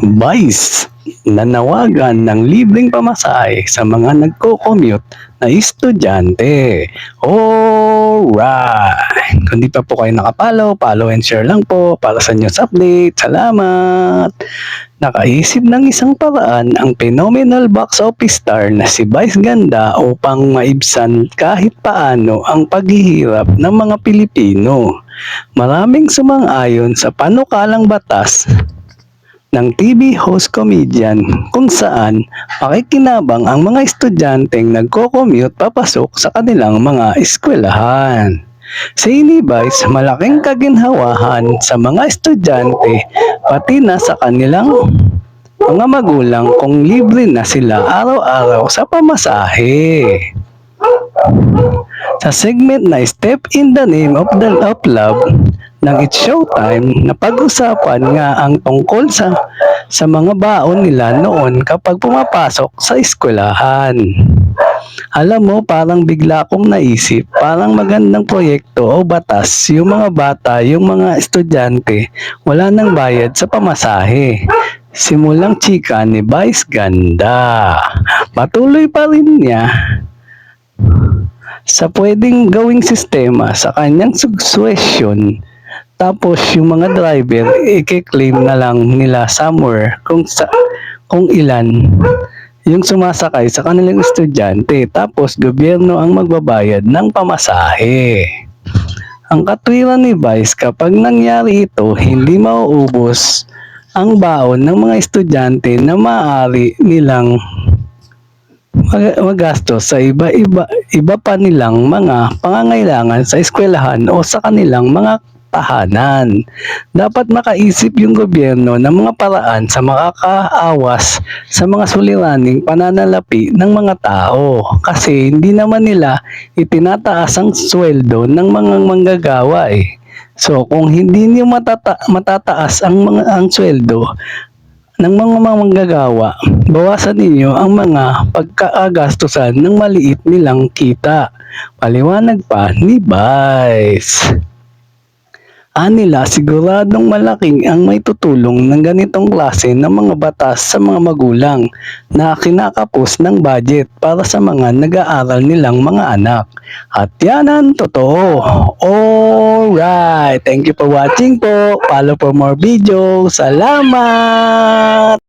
Vice, nanawagan ng libreng pamasahe sa mga nagko-commute na estudyante. Alright! Kung di pa po kayo nakapalo, follow and share lang po para sa news update. Salamat! Nakaisip ng isang paraan ang phenomenal box office star na si Vice Ganda upang maibsan kahit paano ang paghihirap ng mga Pilipino. Maraming sumang-ayon sa panukalang batas ng TV host comedian kung saan makikinabang ang mga estudyanteng nagko-commute papasok sa kanilang mga eskwelahan. Sa Vice, malaking kaginhawahan sa mga estudyante pati na sa kanilang mga magulang kung libre na sila araw-araw sa pamasahe. Sa segment na Step in the Name of Love ng It's Showtime, napag-usapan nga ang tungkol sa mga baon nila noon kapag pumapasok sa eskwelahan. Alam mo, parang bigla akong naisip, parang magandang proyekto o batas yung mga bata, yung mga estudyante, wala nang bayad sa pamasahe. Simulang chika ni Vice Ganda. Patuloy pa rin niya sa pwedeng gawing sistema sa kanyang succession. Tapos yung mga driver, i-claim na lang nila somewhere kung ilan yung sumasakay sa kanilang estudyante. Tapos gobyerno ang magbabayad ng pamasahe. Ang katwiran ni Vice, kapag nangyari ito, hindi mauubos ang baon ng mga estudyante na maaari nilang magastos sa iba pa nilang mga pangangailangan sa eskwelahan o sa kanilang mga tahanan. Dapat makaisip yung gobyerno ng mga paraan sa makakaawas sa mga suliraning pananalapi ng mga tao, kasi hindi naman nila itinataas ang sweldo ng mga manggagawa eh. So kung hindi niyo matataas ang sweldo ng mga manggagawa, bawasan ninyo ang mga pagkagastusan ng maliit nilang kita. Paliwanag pa ni Vice. Anila, siguradong malaking ang may tutulong ng ganitong klase ng mga batas sa mga magulang na kinakapos ng budget para sa mga nag-aaral nilang mga anak. At yan ang totoo. Alright! Thank you for watching po. Follow for more videos. Salamat!